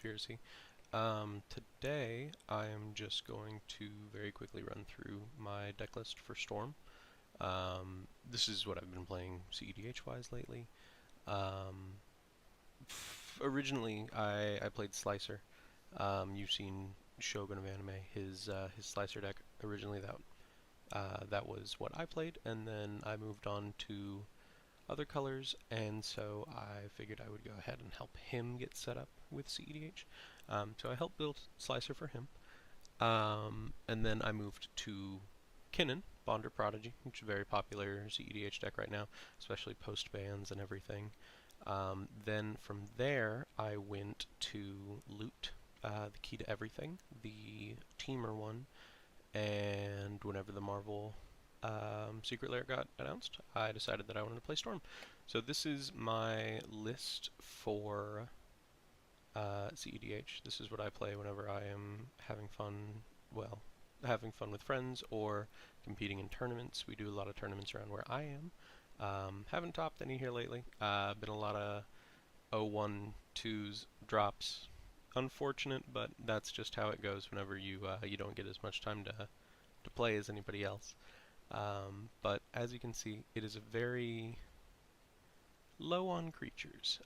Conspiracy. Today I am just going to very quickly run through my deck list for Storm. This is what I've been playing CEDH wise lately. Um, Originally I played Slicer. You've seen Shogun of Anime, his Slicer deck. Originally that was what I played, and then I moved on to other colors, and so I figured I would go ahead and help him get set up with CEDH. So I helped build Slicer for him, and then I moved to Kinnan, Bonder Prodigy, which is a very popular CEDH deck right now, especially post bans and everything. Then from there, I went to Loot, the Key to Everything, the Teamer one, and whenever the Marvel Secret Lair got announced, I decided that I wanted to play Storm. So this is my list for CEDH. This is what I play whenever I am having fun, well, having fun with friends or competing in tournaments. We do a lot of tournaments around where I am. Haven't topped any here lately. Been a lot of 0-1-2s drops. Unfortunate, but that's just how it goes whenever you don't get as much time to play as anybody else. But as you can see, it is a very low on creatures.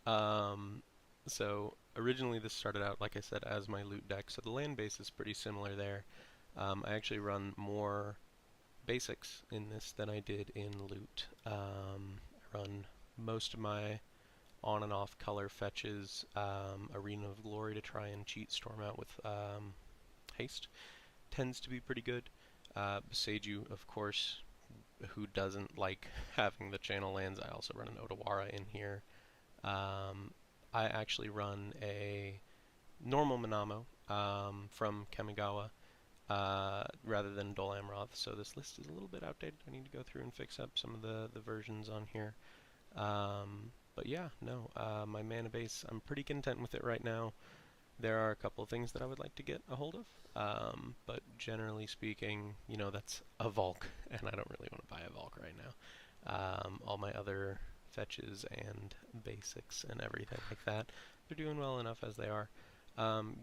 So originally this started out, like I said, as my loot deck, so the land base is pretty similar there. I actually run more basics in this than I did in loot. I run most of my on and off color fetches, Arena of Glory to try and cheat Storm out with haste. Tends to be pretty good. Beseiju, of course, who doesn't like having the channel lands. I also run an Otawara in here. I actually run a normal Manamo from Kamigawa rather than Dol Amroth, so this list is a little bit outdated. I need to go through and fix up some of the versions on here. But yeah, no, my mana base, I'm pretty content with it right now. There are a couple of things that I would like to get a hold of, but generally speaking, you know, that's a Volk, and I don't really want to buy a Volk right now. All my other fetches and basics and everything like that, they're doing well enough as they are.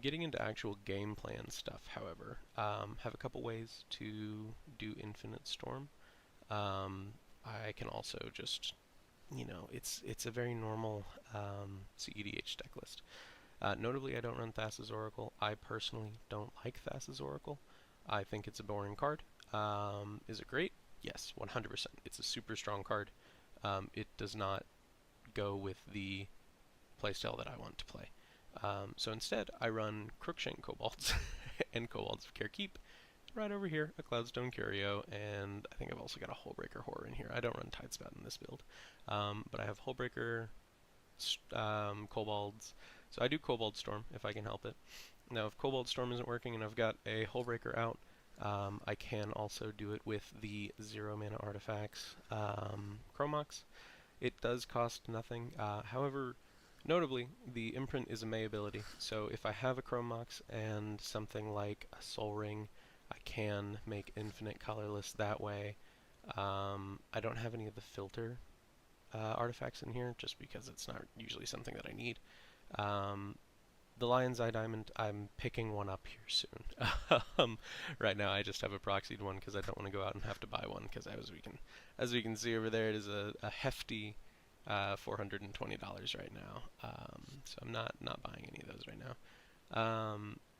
Getting into actual game plan stuff, however, have a couple ways to do Infinite Storm. I can also just, you know, it's a very normal CEDH deck list. Notably, I don't run Thassa's Oracle. I personally don't like Thassa's Oracle. I think it's a boring card. Is it great? Yes, 100%. It's a super strong card. It does not go with the playstyle that I want to play. So instead, I run Crookshank Kobolds and Kobolds of Carekeep. Right over here, a Cloudstone Curio, and I think I've also got a Hullbreaker Horror in here. I don't run Tidespout in this build, but I have Hullbreaker, Kobolds. So I do Kobold Storm if I can help it. Now, if Kobold Storm isn't working and I've got a Hullbreaker out, I can also do it with the 0 mana artifacts, Chromox. It does cost nothing. However, notably, the imprint is a May ability, so if I have a Chromox and something like a Soul Ring, I can make infinite colorless that way. I don't have any of the filter artifacts in here, just because it's not usually something that I need. The Lion's Eye Diamond, I'm picking one up here soon. Right now I just have a proxied one because I don't want to go out and have to buy one, because as we can see over there, it is a hefty $420 right now. So I'm not buying any of those right now.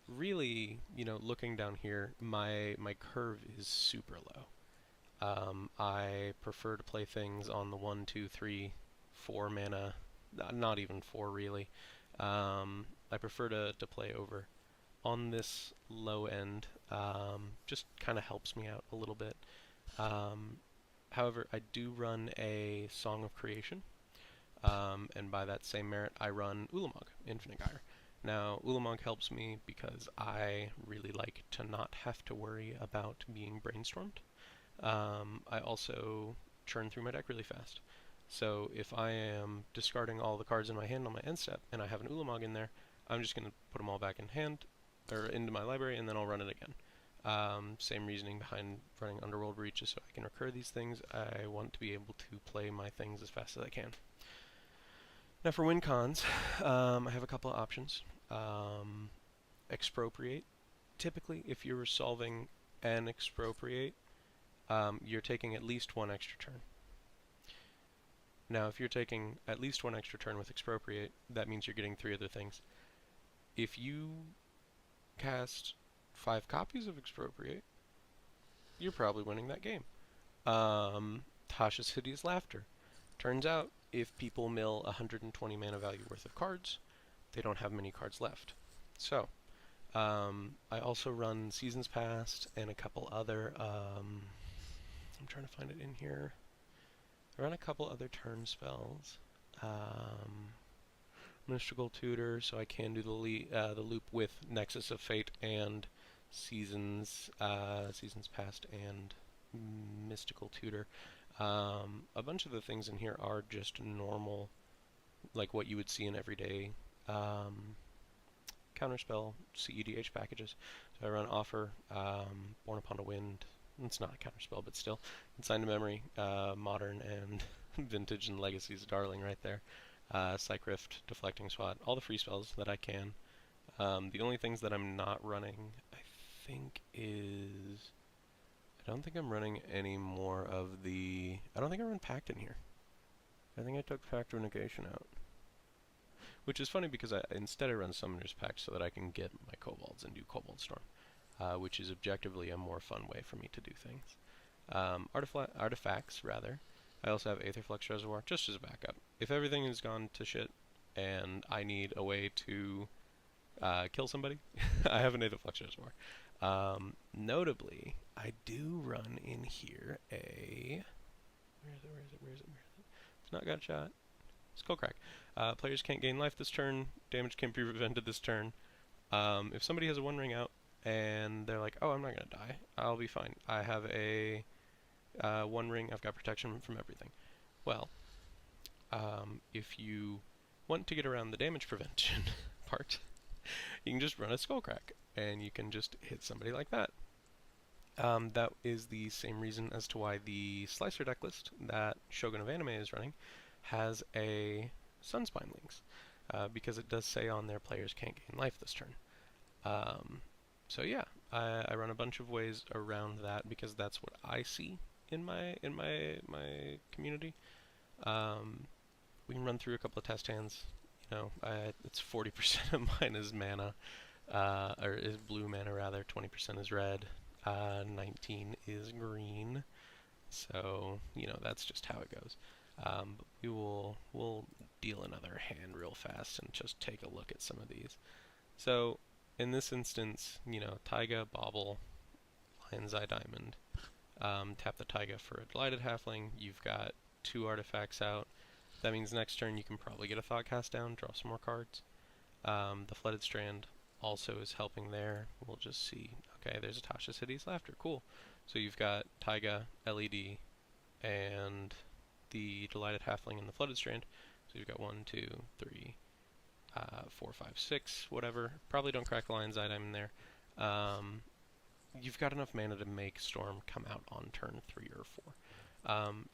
Really, you know, looking down here, my curve is super low. I prefer to play things on the 1, 2, 3, 4 mana, not even 4 really. I prefer to play over on this low end. Just kind of helps me out a little bit. However, I do run a Song of Creation, and by that same merit, I run Ulamog, Infinite Gyre. Now, Ulamog helps me because I really like to not have to worry about being brainstormed. I also churn through my deck really fast. So if I am discarding all the cards in my hand on my end step and I have an Ulamog in there, I'm just going to put them all back in hand, or into my library, and then I'll run it again. Same reasoning behind running Underworld Breach, is so I can recur these things. I want to be able to play my things as fast as I can. Now for win cons, I have a couple of options. Um, Expropriate. Typically, if you're solving an expropriate, you're taking at least one extra turn. Now, if you're taking at least one extra turn with expropriate, that means you're getting 3 other things. If you cast 5 copies of expropriate, you're probably winning that game. Tasha's Hideous Laughter. Turns out, if people mill 120 mana value worth of cards, they don't have many cards left. So, I also run Seasons Past and a couple other, I'm trying to find it in here. I run a couple other turn spells. Mystical Tutor, so I can do the loop with Nexus of Fate and Seasons Past and Mystical Tutor. A bunch of the things in here are just normal, like what you would see in everyday counterspell CEDH packages. So I run Offer, Born Upon a Wind. It's not a counterspell, but still. Consign to Memory, Modern, and Vintage and Legacy's darling right there. Psych Rift, Deflecting Swat, all the free spells that I can. The only things that I'm not running, I think, is... I don't think I'm running any more of the... I don't think I run Pact in here. I think I took Factor Negation out. Which is funny because instead I run Summoner's Pact so that I can get my Kobolds and do Kobold Storm. Which is objectively a more fun way for me to do things. Artifacts, rather. I also have Aetherflux Reservoir, just as a backup. If everything has gone to shit and I need a way to kill somebody, I have an Aetherflux Reservoir. Notably, I do run in here a... Where is it? It's not got shot. Skullcrack. Players can't gain life this turn. Damage can be prevented this turn. If somebody has a One Ring out and they're like, oh, I'm not going to die, I'll be fine. I have a One Ring. I've got protection from everything. Well, if you want to get around the damage prevention part, you can just run a Skullcrack, and you can just hit somebody like that. That is the same reason as to why the Slicer deck list that Shogun of Anime is running has a Sunspine Links, because it does say on there players can't gain life this turn. So yeah, I run a bunch of ways around that because that's what I see in my community. We can run through a couple of test hands. You know, it's 40% of mine is mana, or is blue mana rather. 20% is red. 19 is green. So you know that's just how it goes. But we'll deal another hand real fast and just take a look at some of these. So in this instance, you know, Taiga, Bauble, Lion's Eye Diamond. Tap the Taiga for a Delighted Halfling. You've got 2 artifacts out. That means next turn you can probably get a Thoughtcast down, draw some more cards. The Flooded Strand also is helping there. We'll just see. Okay, there's a Tasha's Hideous Laughter. Cool. So you've got Taiga, LED, and the Delighted Halfling and the Flooded Strand. So you've got 1, 2, 3, 4, 5, 6, whatever. Probably don't crack the Lion's Eye Diamond there. You've got enough mana to make Storm come out on turn 3 or 4.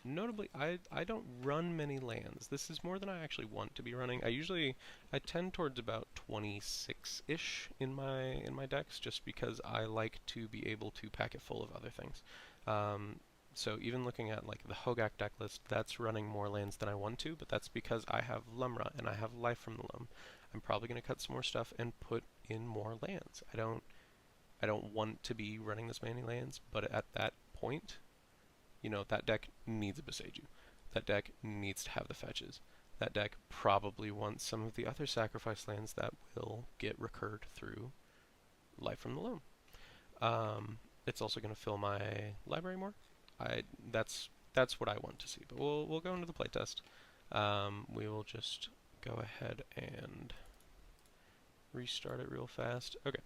Notably, I don't run many lands. This is more than I actually want to be running. I tend towards about 26-ish in my decks, just because I like to be able to pack it full of other things. So even looking at like the Hogak deck list, that's running more lands than I want to, but that's because I have Lumra and I have Life from the Loam. I'm probably going to cut some more stuff and put in more lands. I don't want to be running this many lands, but at that point, you know, that deck needs a Boseiju. That deck needs to have the fetches. That deck probably wants some of the other sacrifice lands that will get recurred through Life from the Loam. It's also going to fill my library more. That's what I want to see. But we'll go into the playtest. We will just go ahead and restart it real fast. Okay,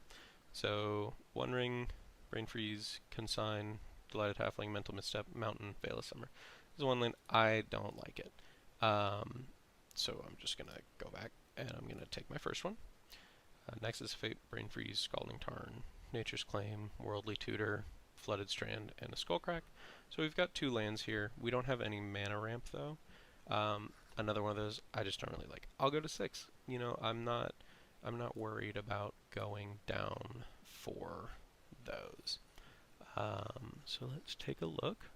so One Ring, Brain Freeze, Consign, Delighted Halfling, Mental Misstep, Mountain, Veil of Summer. This is one lane I don't like it. So I'm just gonna go back and I'm gonna take my first one. Nexus of Fate, Brain Freeze, Scalding Tarn, Nature's Claim, Worldly Tutor, Flooded Strand, and a Skullcrack. So we've got 2 lands here. We don't have any mana ramp though. another one of those I just don't really like. I'll go to 6. You know, I'm not worried about going down for those. So let's take a look.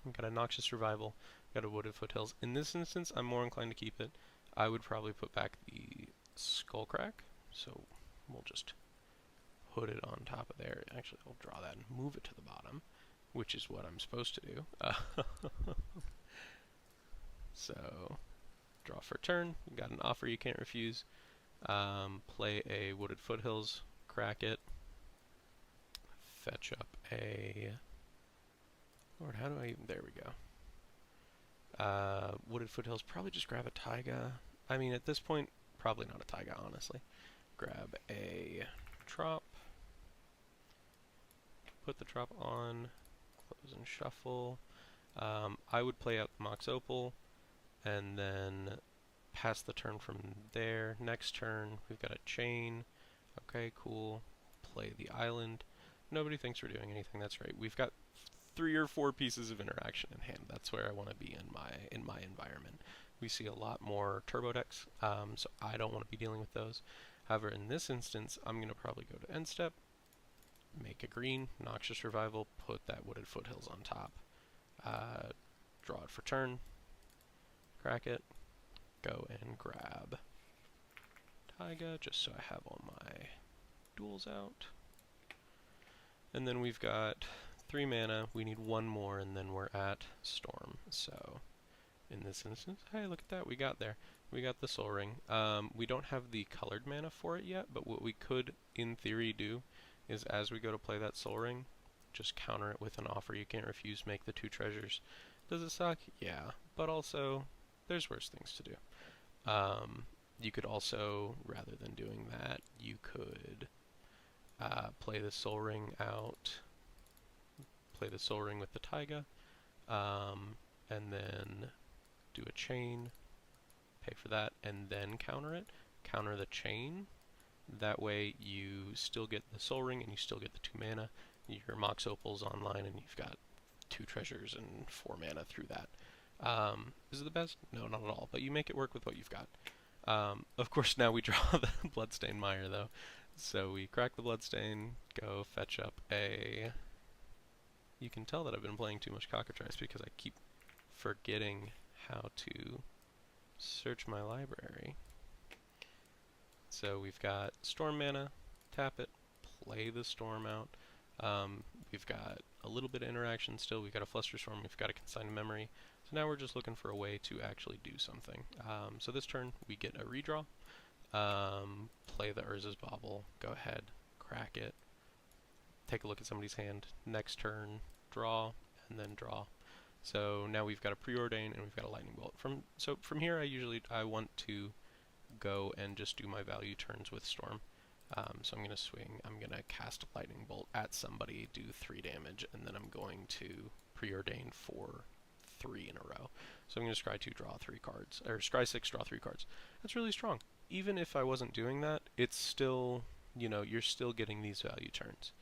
We've got a Noxious Survival, got a Wooded Foothills. In this instance, I'm more inclined to keep it. I would probably put back the Skullcrack, so we'll just put it on top of there. Actually, I'll draw that and move it to the bottom, which is what I'm supposed to do. So, draw for turn. You've got an offer you can't refuse. Play a Wooded Foothills, crack it. Fetch up a... Lord, how do I... There we go. Wooded Foothills, probably just grab a Taiga. I mean, at this point, probably not a Taiga, honestly. Grab a Trop. Put the Trop on. Close and shuffle. I would play out the Mox Opal, and then pass the turn from there. Next turn, we've got a Chain. Okay, cool. Play the Island. Nobody thinks we're doing anything. That's right. We've got 3 or 4 pieces of interaction in hand. That's where I want to be in my environment. We see a lot more turbo decks, so I don't want to be dealing with those. However, in this instance, I'm going to probably go to end step, make a green, Noxious Revival, put that Wooded Foothills on top, draw it for turn, crack it, go and grab Taiga, just so I have all my duels out. And then we've got 3 mana, we need 1 more, and then we're at Storm. So, in this instance, hey, look at that, we got there. We got the Soul Ring. We don't have the colored mana for it yet, but what we could, in theory, do is as we go to play that Soul Ring, just counter it with an offer you can't refuse, make the 2 treasures. Does it suck? Yeah, but also, there's worse things to do. You could also, rather than doing that, you could play the Soul Ring out, play the Soul Ring with the Taiga, and then do a Chain, pay for that, and then counter it. Counter the Chain. That way you still get the Soul Ring and you still get the 2 mana. Your Mox Opal's online and you've got 2 treasures and 4 mana through that. Is it the best? No, not at all, but you make it work with what you've got. Of course, now we draw the Bloodstained Mire, though. So we crack the Bloodstain, go fetch up a... You can tell that I've been playing too much Cockatrice because I keep forgetting how to search my library. So we've got Storm mana, tap it, play the Storm out. We've got a little bit of interaction still. We've got a Flusterstorm, we've got a Consigned Memory. So now we're just looking for a way to actually do something. So this turn we get a redraw. Play the Urza's Bauble, go ahead, crack it, take a look at somebody's hand, next turn, draw, and then draw. So now we've got a Preordain and we've got a Lightning Bolt. So from here I want to go and just do my value turns with Storm. So I'm going to swing, I'm going to cast a Lightning Bolt at somebody, do 3 damage, and then I'm going to Preordain for 3 in a row. So I'm going to scry 2, draw 3 cards, or scry 6, draw 3 cards. That's really strong. Even if I wasn't doing that, it's still, you know, you're still getting these value turns.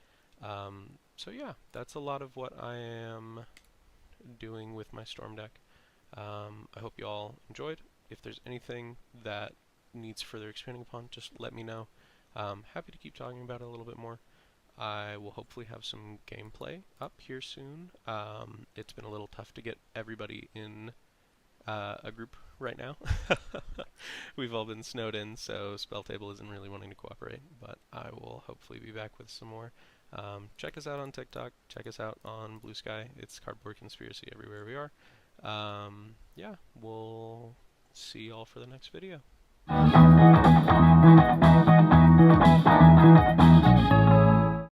So yeah, that's a lot of what I am doing with my Storm deck. I hope you all enjoyed. If there's anything that needs further expanding upon, just let me know. Happy to keep talking about it a little bit more. I will hopefully have some gameplay up here soon. It's been a little tough to get everybody in a group right now. We've all been snowed in, so Spelltable isn't really wanting to cooperate, but I will hopefully be back with some more. Check us out on TikTok, check us out on Blue Sky. It's Cardboard Conspiracy everywhere we are. Yeah, we'll see y'all for the next video.